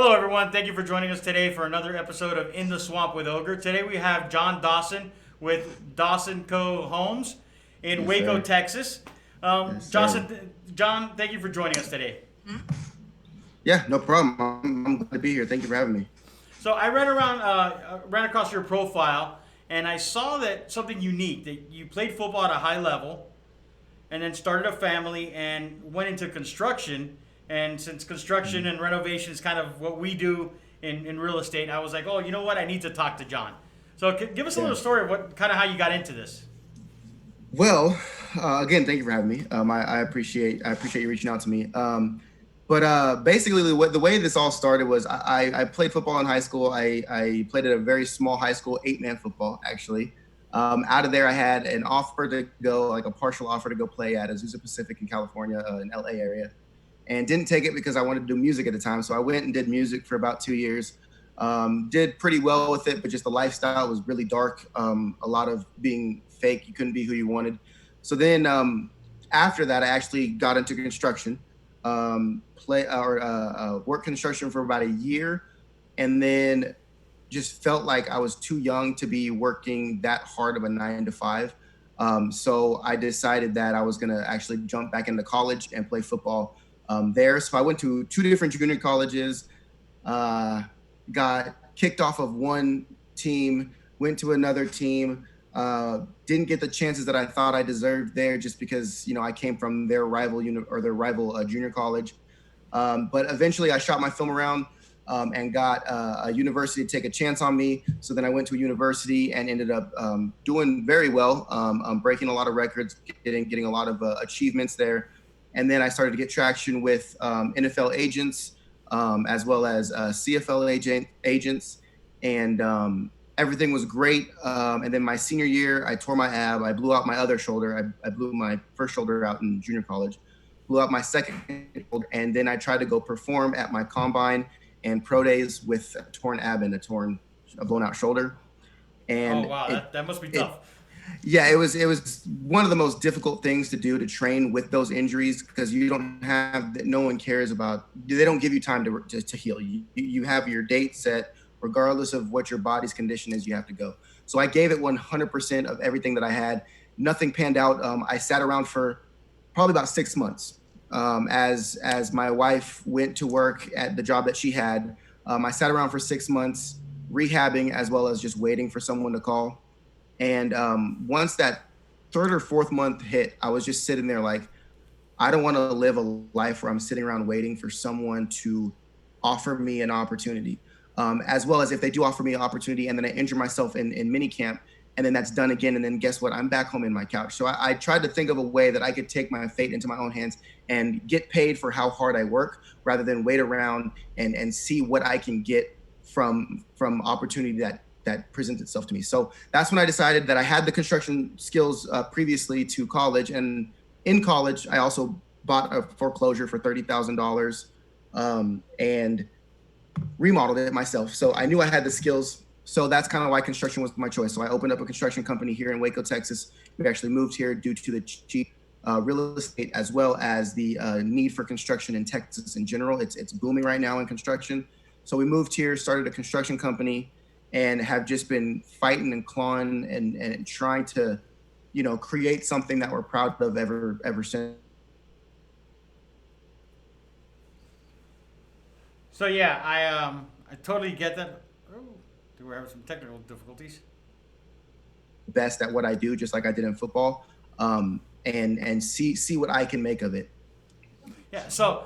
Hello, everyone. Thank you for joining us today for another episode of In the Swamp with Ogre. Today we have Jon Dawson with Dawson Co homes in Yes, Waco, sir. Texas. Yes, sir. John, thank you for joining us today. Yeah, no problem. I'm glad to be here. Thank you for having me. So I ran across your profile, and I saw that something unique that you played football at a high level, and then started a family and went into construction. And since construction and renovation is kind of what we do in real estate, I was like, oh, you know what? I need to talk to John. So give us a Yeah. little story of what kind of how you got into this. Well, again, thank you for having me. I appreciate you reaching out to me. But basically, the way this all started was I played football in high school. I played at a very small high school, 8-man football, actually. Out of there, I had an offer to go, like a partial offer to go play at Azusa Pacific in California, in LA area, and didn't take it because I wanted to do music at the time. So I went and did music for about 2 years. Did pretty well with it, but just the lifestyle was really dark. A lot of being fake. You couldn't be who you wanted. So then after that, I actually got into construction, work construction for about a year, and then just felt like I was too young to be working that hard of a 9 to 5. So I decided that I was going to actually jump back into college and play football there. So I went to two different junior colleges, uh, got kicked off of one team, went to another team, didn't get the chances that I thought I deserved there just because, I came from their rival their rival junior college. But eventually I shot my film around and got a university to take a chance on me. So then I went to a university and ended up doing very well, breaking a lot of records, getting a lot of achievements there. And then I started to get traction with NFL agents, as well as CFL agents, and everything was great. And then my senior year, I tore my ab. I blew out my other shoulder. I blew my first shoulder out in junior college, blew out my second shoulder, and then I tried to go perform at my combine and pro days with a torn ab and a blown out shoulder. Oh And wow, that must be tough. yeah, it was one of the most difficult things to do, to train with those injuries, because you don't have that. No one cares about. They don't give you time to heal. You have your date set, regardless of what your body's condition is. You have to go. So I gave it 100% of everything that I had. Nothing panned out. I sat around for probably about 6 months, as my wife went to work at the job that she had. I sat around for 6 months, rehabbing, as well as just waiting for someone to call. And once that third or fourth month hit, I was just sitting there like, I don't want to live a life where I'm sitting around waiting for someone to offer me an opportunity. As well as if they do offer me an opportunity and then I injure myself in mini camp, and then that's done again. And then guess what? I'm back home in my couch. So I tried to think of a way that I could take my fate into my own hands and get paid for how hard I work, rather than wait around and see what I can get from opportunity that presents itself to me. So that's when I decided that I had the construction skills previously to college. And in college, I also bought a foreclosure for $30,000 and remodeled it myself. So I knew I had the skills. So that's kind of why construction was my choice. So I opened up a construction company here in Waco, Texas. We actually moved here due to the cheap real estate, as well as the need for construction in Texas in general. It's booming right now in construction. So we moved here, started a construction company, and have just been fighting and clawing and trying to, create something that we're proud of ever since. So yeah, I totally get that. Oh, we're having some technical difficulties. Best at what I do, just like I did in football, and see what I can make of it. Yeah, so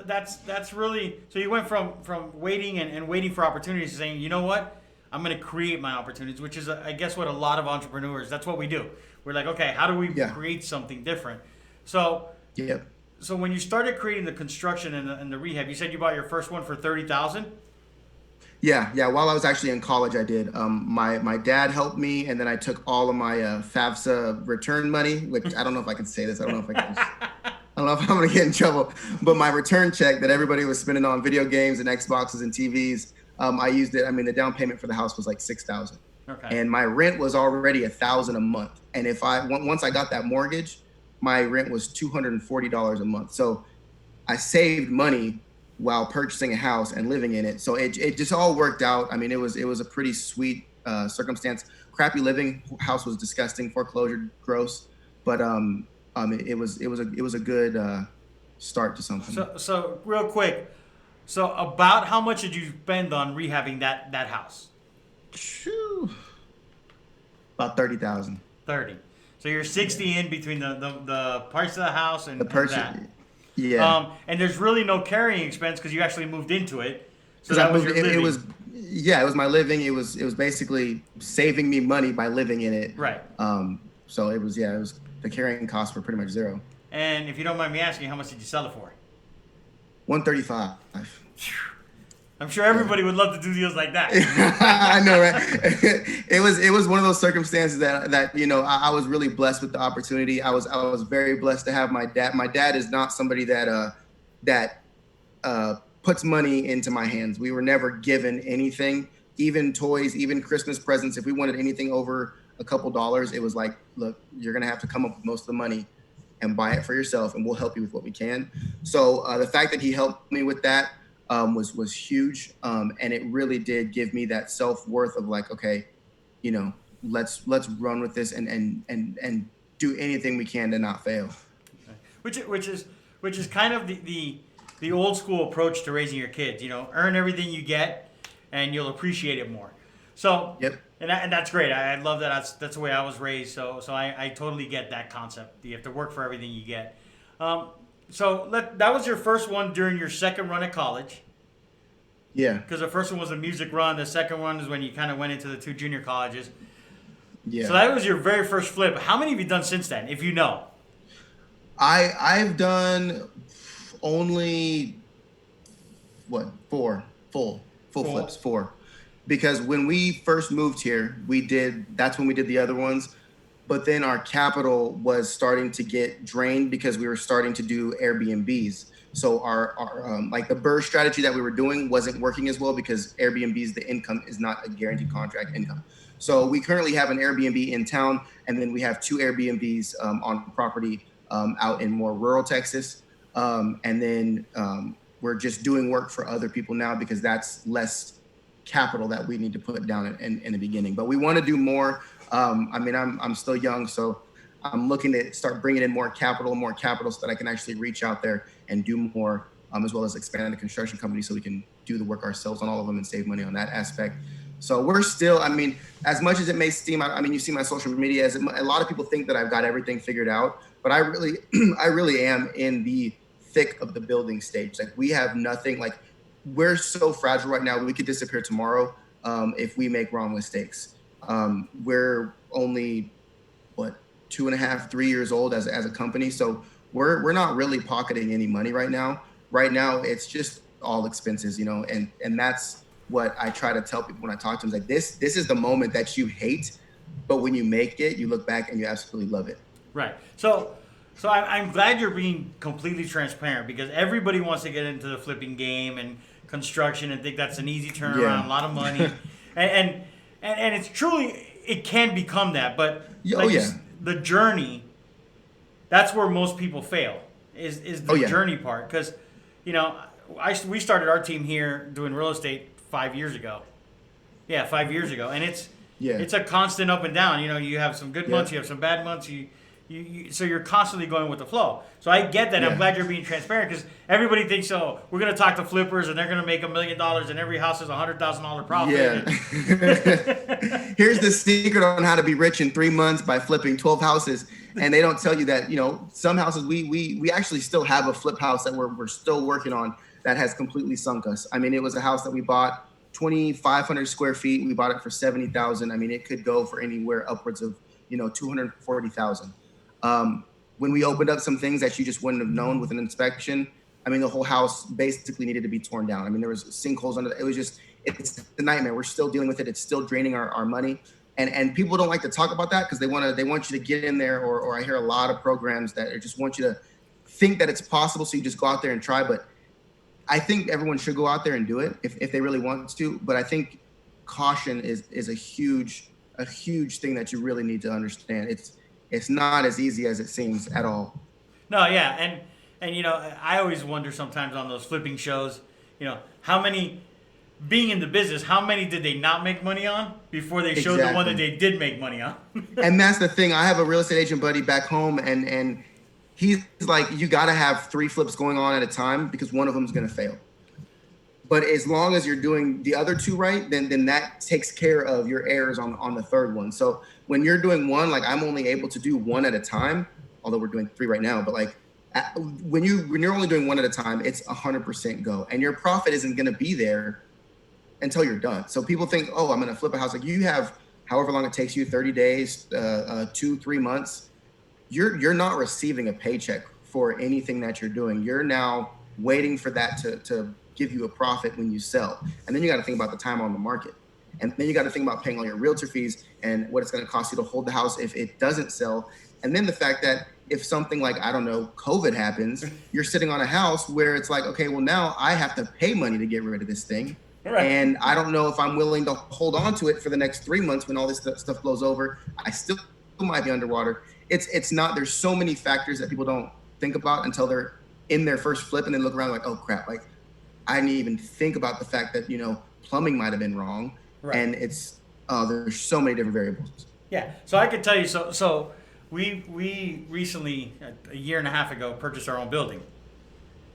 that's really so you went from waiting and waiting for opportunities to saying, you know what, I'm going to create my opportunities, which is I guess what a lot of entrepreneurs, that's what we do. We're like, okay, how do we Yeah. create something different? So Yeah. so when you started creating the construction and the rehab, you said you bought your first one for 30,000. Yeah. While I was actually in college, I did. My dad helped me, and then I took all of my FAFSA return money, which I don't know if I can say this. I don't know if I can. I don't know if I'm gonna get in trouble, but my return check that everybody was spending on video games and Xboxes and TVs, I used it. I mean, the down payment for the house was like 6,000, Okay. and my rent was already 1,000 a month. And if once I got that mortgage, my rent was $240 a month. So I saved money while purchasing a house and living in it. So it just all worked out. I mean, it was a pretty sweet circumstance. Crappy living, house was disgusting, foreclosure, gross, but it was a good start to something. So real quick, so about how much did you spend on rehabbing that house? Phew. About 30,000. 30. So you're Yeah. 60 in between the parts of the house The and purchase, that. yeah. And there's really no carrying expense because you actually moved into it. So Because I that was moved. your It living. was, yeah, it was my living. It was basically saving me money by living in it. Right. So it was, yeah, it was, the carrying costs were pretty much zero. And if you don't mind me asking, how much did you sell it for? 135. I'm sure Yeah. everybody would love to do deals like that. I know, right? It was one of those circumstances that I was really blessed with the opportunity. I was very blessed to have my dad. My dad is not somebody that puts money into my hands. We were never given anything, even toys, even Christmas presents. If we wanted anything over a couple dollars, it was like, look, you're gonna have to come up with most of the money and buy it for yourself, and we'll help you with what we can. So the fact that he helped me with that was huge, and it really did give me that self worth of like, okay, you know, let's run with this and do anything we can to not fail. Which is kind of the old school approach to raising your kids. You know, earn everything you get, and you'll appreciate it more. So, Yep. and that's great. I love that. That's the way I was raised. So I totally get that concept. You have to work for everything you get. That was your first one during your second run at college. Yeah. Because the first one was a music run. The second one is when you kind of went into the two junior colleges. Yeah. So that was your very first flip. How many have you done since then, if you know? I've done only what, four full Four. flips, four, because when we first moved here, that's when we did the other ones, but then our capital was starting to get drained because we were starting to do Airbnbs. So our like the BRRRR strategy that we were doing wasn't working as well because Airbnbs, the income is not a guaranteed contract income. So we currently have an Airbnb in town, and then we have two Airbnbs on property out in more rural Texas, and then we're just doing work for other people now because that's less capital that we need to put down in the beginning. But we want to do more. I mean, I'm still young, so I'm looking to start bringing in more capital so that I can actually reach out there and do more, as well as expand the construction company so we can do the work ourselves on all of them and save money on that aspect. So we're still, I mean, as much as it may seem, I mean, you see my social media, as a lot of people think that I've got everything figured out, but I really, I really am in the thick of the building stage. Like we have nothing, like we're so fragile right now. We could disappear tomorrow if we make wrong mistakes. We're only, what, 2.5, 3 years old as a company. So we're not really pocketing any money right now. Right now, it's just all expenses, and that's what I try to tell people when I talk to them. Like this is the moment that you hate, but when you make it, you look back and you absolutely love it. Right. So I'm glad you're being completely transparent because everybody wants to get into the flipping game and construction and think that's an easy turnaround, a lot of money, and it's truly it can become that. But Oh yeah. the journey, that's where most people fail. Is the Oh, yeah. journey part because we started our team here doing real estate 5 years ago. Yeah, 5 years ago, and Yeah. it's a constant up and down. You have some good months, you have some bad months. So you're constantly going with the flow. So I get that. Yeah. I'm glad you're being transparent because everybody thinks, oh, we're going to talk to flippers and they're going to make $1 million and every house is $100,000 profit. Yeah. Here's the secret on how to be rich in 3 months by flipping 12 houses. And they don't tell you that, some houses we actually still have a flip house that we're still working on that has completely sunk us. I mean, it was a house that we bought 2,500 square feet. We bought it for 70,000. I mean, it could go for anywhere upwards of, 240,000. When we opened up some things that you just wouldn't have known with an inspection, I mean, the whole house basically needed to be torn down. I mean, there was sinkholes under it. It's a nightmare. We're still dealing with it. It's still draining our money. And people don't like to talk about that because they want you to get in there, or I hear a lot of programs that just want you to think that it's possible. So you just go out there and try. But I think everyone should go out there and do it if they really want to. But I think caution is a huge thing that you really need to understand. It's not as easy as it seems at all. No, yeah, and I always wonder sometimes on those flipping shows. how many, being in the business, how many did they not make money on before they showed the one that Exactly. they did make money on? And that's the thing. I have a real estate agent buddy back home, and he's like, you got to have 3 flips going on at a time because one of them is going to fail. But as long as you're doing the other 2 right, then that takes care of your errors on the third one. So when you're doing one, like I'm only able to do 1 at a time, although we're doing 3 right now. But like when you're only doing 1 at a time, it's 100% go, and your profit isn't going to be there until you're done. So people think, oh, I'm going to flip a house. Like you have however long it takes you, 30 days, 2-3 months. You're not receiving a paycheck for anything that you're doing. You're now waiting for that to give you a profit when you sell. And then you got to think about the time on the market. And then you got to think about paying all your realtor fees and what it's going to cost you to hold the house if it doesn't sell. And then the fact that if something like, I don't know, COVID happens, you're sitting on a house where it's like, okay, well, now I have to pay money to get rid of this thing. Right. And I don't know if I'm willing to hold on to it for the next 3 months when all this stuff blows over. I still might be underwater. It's not, there's so many factors that people don't think about until they're in their first flip and then look around like, oh crap, like I didn't even think about the fact that, plumbing might have been wrong. Right. And it's, there's so many different variables. Yeah. So I could tell you, so we recently, a year and a half ago, purchased our own building.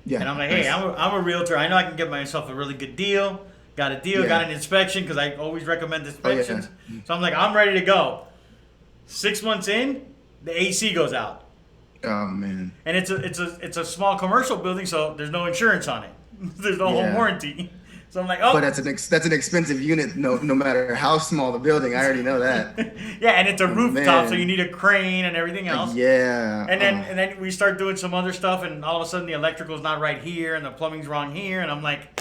Yeah. And I'm like, hey, I'm a realtor. I know I can get myself a really good deal. Got a deal, got an inspection because I always recommend inspections. Oh, yeah. So I'm like, I'm ready to go. 6 months in, the AC goes out. Oh man. And it's a small commercial building, so there's no insurance on it. There's no home warranty. So I'm like, oh. But that's an expensive unit, no matter how small the building. I already know that. Yeah, and it's a rooftop, so you need a crane and everything else. Yeah. And then we start doing some other stuff, and all of a sudden the electrical's not right here, and the plumbing's wrong here, and I'm like,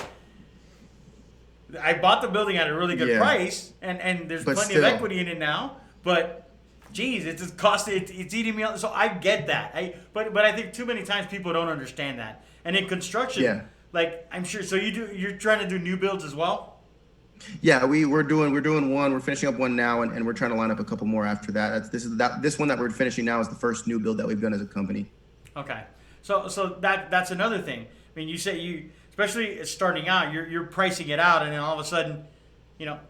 I bought the building at a really good price, and there's plenty of equity in it now, but geez, it's eating me up. So I get that. But I think too many times people don't understand that. And in construction, like I'm sure, so you're trying to do new builds as well? Yeah, we're doing one. We're finishing up one now, and we're trying to line up a couple more after that. This one that we're finishing now is the first new build that we've done as a company. Okay, so that's another thing. I mean, you say especially starting out, you're pricing it out, and then all of a sudden,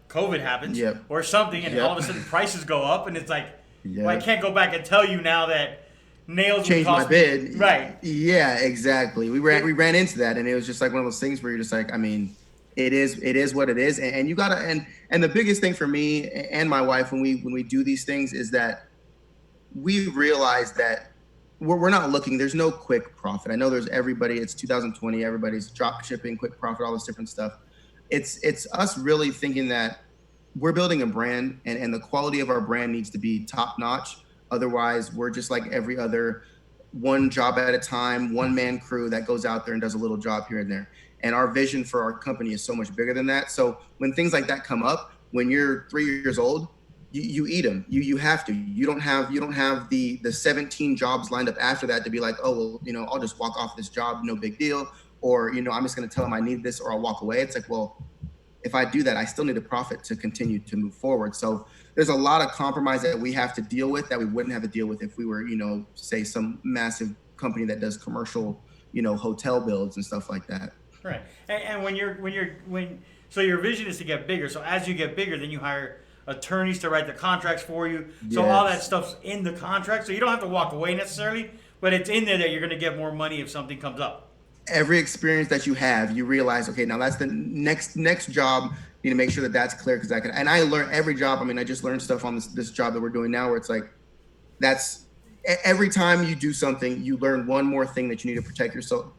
COVID happens or something, and all of a sudden prices go up, and it's like, well, I can't go back and tell you now that nails changed my bid. Right. Yeah, exactly. We ran into that, and it was just like one of those things where you're just like, I mean, it is what it is, and you gotta and the biggest thing for me and my wife when we do these things is that we realize that we're not looking. There's no quick profit. I know there's everybody. It's 2020. Everybody's drop shipping, quick profit, all this different stuff. It's us really thinking that we're building a brand, and the quality of our brand needs to be top notch. Otherwise, we're just like every other one job at a time, one man crew that goes out there and does a little job here and there. And our vision for our company is so much bigger than that. So when things like that come up, when you're 3 years old, you eat them. You have to. You don't have the 17 jobs lined up after that to be like, oh, well, I'll just walk off this job, no big deal. Or, I'm just going to tell them I need this or I'll walk away. It's like, well, if I do that, I still need a profit to continue to move forward. So there's a lot of compromise that we have to deal with that we wouldn't have to deal with if we were, say some massive company that does commercial, hotel builds and stuff like that. Right. And so your vision is to get bigger. So as you get bigger, then you hire attorneys to write the contracts for you. So all that stuff's in the contract. So you don't have to walk away necessarily, but it's in there that you're going to get more money if something comes up. Every experience that you have, you realize, okay, now that's the next job. You need to make sure that that's clear because and I learn every job. I mean, I just learned stuff on this job that we're doing now where it's like, that's every time you do something, you learn one more thing that you need to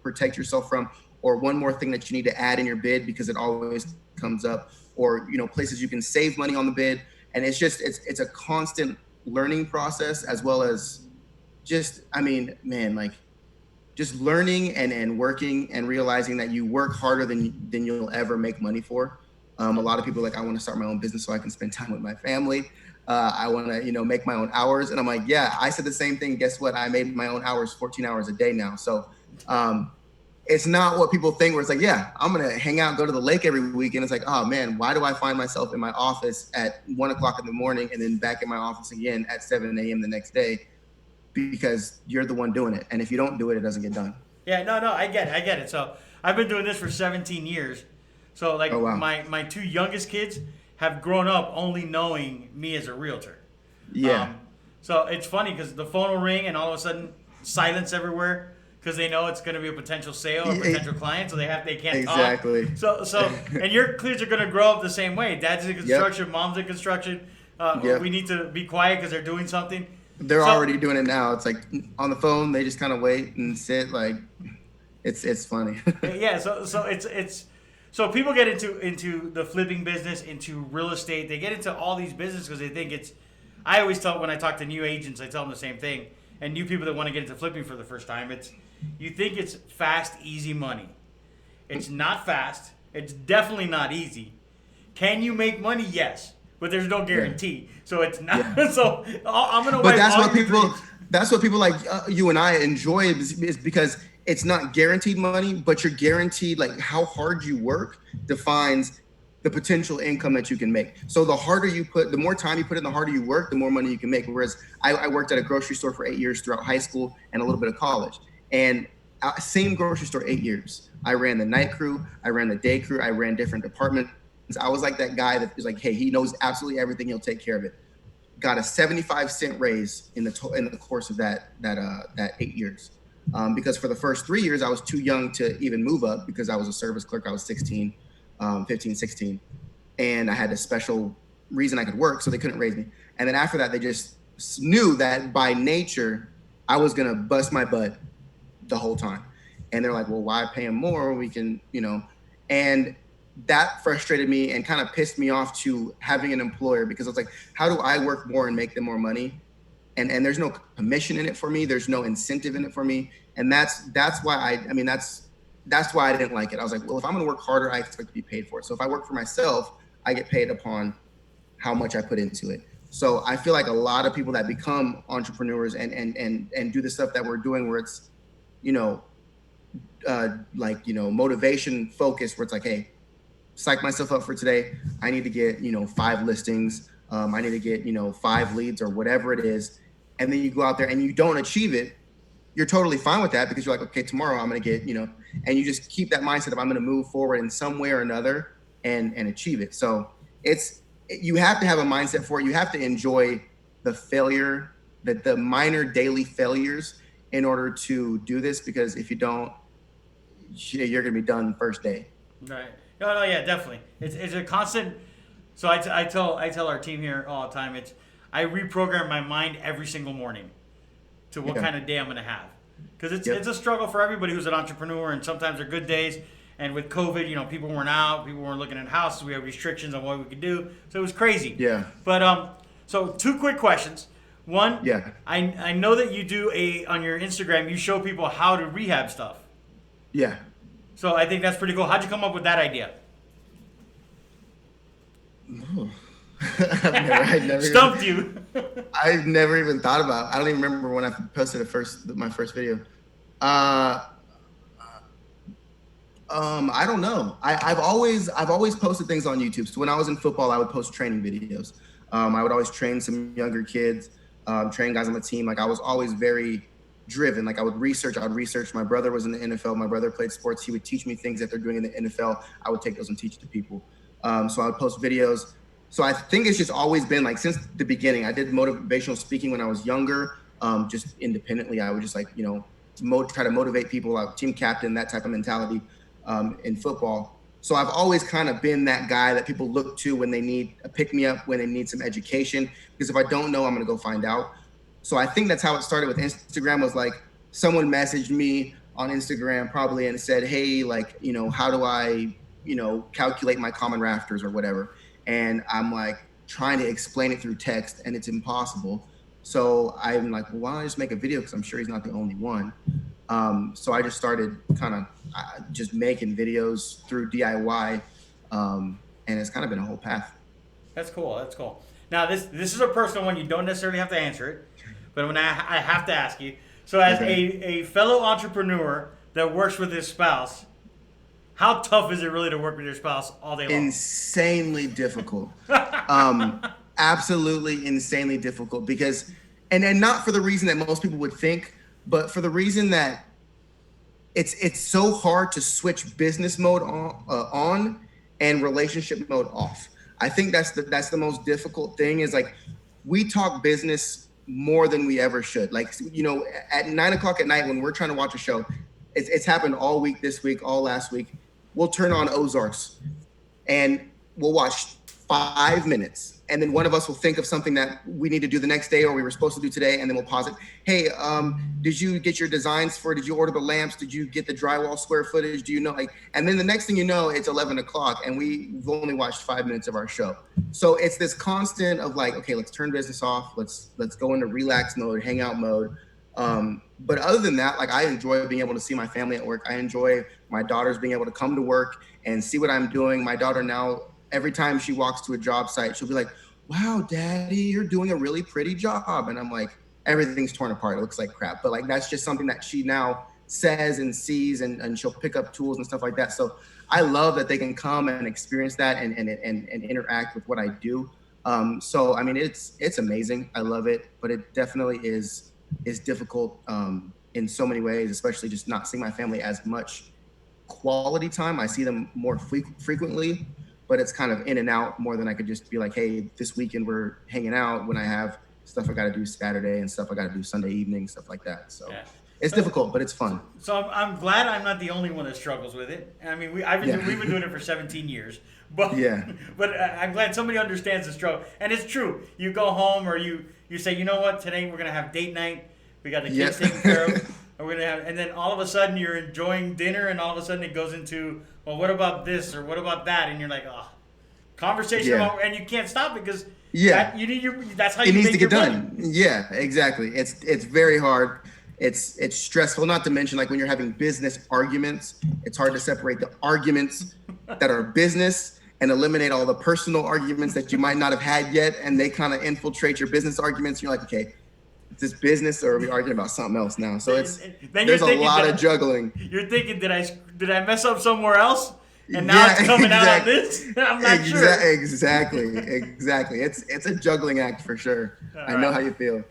protect yourself from, or one more thing that you need to add in your bid because it always comes up, or, places you can save money on the bid. And it's just, it's a constant learning process as well as just, I mean, man, like, just learning and working and realizing that you work harder than you'll ever make money for. A lot of people are like, I want to start my own business so I can spend time with my family. I want to, make my own hours. And I'm like, yeah, I said the same thing. Guess what? I made my own hours, 14 hours a day now. So it's not what people think where it's like, yeah, I'm going to hang out, go to the lake every week. And it's like, oh man, why do I find myself in my office at 1 o'clock in the morning and then back in my office again at 7 a.m. the next day? Because you're the one doing it. And if you don't do it, it doesn't get done. Yeah, no, I get it. So I've been doing this for 17 years. So like Oh wow. my two youngest kids have grown up only knowing me as a realtor. Yeah. Um, so it's funny because the phone will ring and all of a sudden silence everywhere because they know it's going to be a potential sale or potential client, so they can't talk. Exactly. So and your kids are going to grow up the same way. Dad's in construction, mom's in construction. Yep. We need to be quiet because they're doing something. They're already doing it now. It's like on the phone, they just kind of wait and sit. Like, it's funny. Yeah, so it's so people get into the flipping business, into real estate. They get into all these businesses because they think it's. I always tell when I talk to new agents, I tell them the same thing, and new people that want to get into flipping for the first time. It's you think it's fast, easy money. It's not fast. It's definitely not easy. Can you make money? Yes, but there's no guarantee. So it's not. Yeah. So I'm gonna. But wipe that's all what your people. dreams. That's what people like you and I enjoy is because it's not guaranteed money, but you're guaranteed like how hard you work defines the potential income that you can make. So the harder you put, the more time you put in, the harder you work, the more money you can make. Whereas I worked at a grocery store for 8 years throughout high school and a little bit of college, and same grocery store 8 years. I ran the night crew, I ran the day crew, I ran different departments. I was like that guy that was like, hey, he knows absolutely everything. He'll take care of it. Got a 75-cent raise in the course of that 8 years. Because for the first 3 years, I was too young to even move up because I was a service clerk. I was 16, 15, 16. And I had a special reason I could work, so they couldn't raise me. And then after that, they just knew that by nature, I was going to bust my butt the whole time. And they're like, well, why pay him more? We can, and that frustrated me and kind of pissed me off to having an employer because I was like, how do I work more and make them more money? And there's no commission in it for me. There's no incentive in it for me. And that's why that's why I didn't like it. I was like, well, if I'm going to work harder, I expect to be paid for it. So if I work for myself, I get paid upon how much I put into it. So I feel like a lot of people that become entrepreneurs and do the stuff that we're doing where it's, motivation focused, where it's like, hey, psych myself up for today. I need to get, 5 listings. I need to get, 5 leads or whatever it is. And then you go out there and you don't achieve it. You're totally fine with that because you're like, okay, tomorrow I'm going to get, and you just keep that mindset of I'm going to move forward in some way or another and achieve it. So you have to have a mindset for it. You have to enjoy the failure, the minor daily failures in order to do this, because if you don't, you're going to be done first day. Right. No, yeah, definitely. It's a constant. So I tell our team here all the time. I reprogram my mind every single morning to what kind of day I'm going to have, because it's a struggle for everybody who's an entrepreneur, and sometimes they're good days. And with COVID, people weren't out, people weren't looking at houses. We had restrictions on what we could do, so it was crazy. Yeah. But so 2 quick questions. One. Yeah. I know that you do on your Instagram. You show people how to rehab stuff. Yeah. So I think that's pretty cool. How'd you come up with that idea? Oh. I've never Stumped you. I've never even thought about. I don't even remember when I posted my first video. I don't know. I've always posted things on YouTube. So when I was in football, I would post training videos. I would always train some younger kids, train guys on the team. Like I was always very driven. Like I would research. My brother was in the NFL. My brother played sports. He would teach me things that they're doing in the NFL. I would take those and teach it to people. So I would post videos. So I think it's just always been like since the beginning. I did motivational speaking when I was younger, just independently. I would just like, try to motivate people. I was team captain, that type of mentality in football. So I've always kind of been that guy that people look to when they need a pick-me-up, when they need some education. Because if I don't know, I'm going to go find out. So I think that's how it started with Instagram. Was like someone messaged me on Instagram probably and said, hey, like, how do I, calculate my common rafters or whatever. And I'm like trying to explain it through text and it's impossible. So I'm like, well, why don't I just make a video? Because I'm sure he's not the only one. So I just started kind of just making videos through DIY. And it's kind of been a whole path. That's cool. Now this is a personal one. You don't necessarily have to answer it, but when I have to ask you. So as a fellow entrepreneur that works with his spouse, how tough is it really to work with your spouse all day long? Insanely difficult. Absolutely insanely difficult because, and not for the reason that most people would think, but for the reason that it's so hard to switch business mode on and relationship mode off. I think that's the most difficult thing is like we talk business more than we ever should. Like, at 9 o'clock at night when we're trying to watch a show, it's happened all week, this week, all last week. We'll turn on Ozarks and we'll watch 5 minutes. And then one of us will think of something that we need to do the next day or we were supposed to do today. And then we'll pause it. Hey, did you get your designs did you order the lamps? Did you get the drywall square footage? Do you know, and then the next thing you know, it's 11 o'clock and we've only watched 5 minutes of our show. So it's this constant of like, okay, let's turn business off. Let's go into relax mode, hangout mode. But other than that, like I enjoy being able to see my family at work. I enjoy my daughters being able to come to work and see what I'm doing. My daughter now, every time she walks to a job site, she'll be like, wow, daddy, you're doing a really pretty job. And I'm like, everything's torn apart. It looks like crap. But like, that's just something that she now says and sees and she'll pick up tools and stuff like that. So I love that they can come and experience that and interact with what I do. So, I mean, it's amazing. I love it, but it definitely is difficult in so many ways, especially just not seeing my family as much quality time. I see them more frequently, but it's kind of in and out more than I could just be like, hey, this weekend we're hanging out when I have stuff I got to do Saturday and stuff I got to do Sunday evening, stuff like that. So it's difficult, but it's fun. So I'm glad I'm not the only one that struggles with it. I mean, we've been doing it for 17 years, but but I'm glad somebody understands the struggle. And it's true. You go home or you say, you know what, today we're gonna have date night. We got the kids taken care of. And then all of a sudden you're enjoying dinner, and all of a sudden it goes into, well, what about this or what about that? And you're like, oh, conversation about, and you can't stop it because that's how it needs to get done. Yeah, exactly. It's very hard. It's stressful. Not to mention, like when you're having business arguments, it's hard to separate the arguments that are business and eliminate all the personal arguments that you might not have had yet, and they kind of infiltrate your business arguments. You're like, okay, is this business or are we arguing about something else now? So there's a lot of juggling. You're thinking, did I mess up somewhere else? And now it's coming out on this? I'm not sure. Exactly. It's a juggling act for sure. I know how you feel.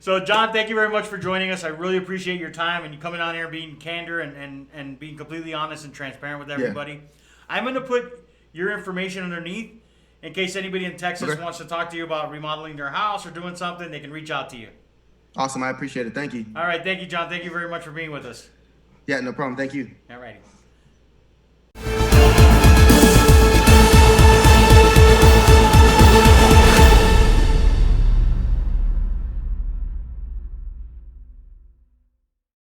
So, Jon, thank you very much for joining us. I really appreciate your time and you coming on here being candor and being completely honest and transparent with everybody. Yeah. I'm going to put your information underneath in case anybody in Texas wants to talk to you about remodeling their house or doing something. They can reach out to you. Awesome. I appreciate it. Thank you. All right. Thank you, Jon. Thank you very much for being with us. Yeah, no problem. Thank you. All righty.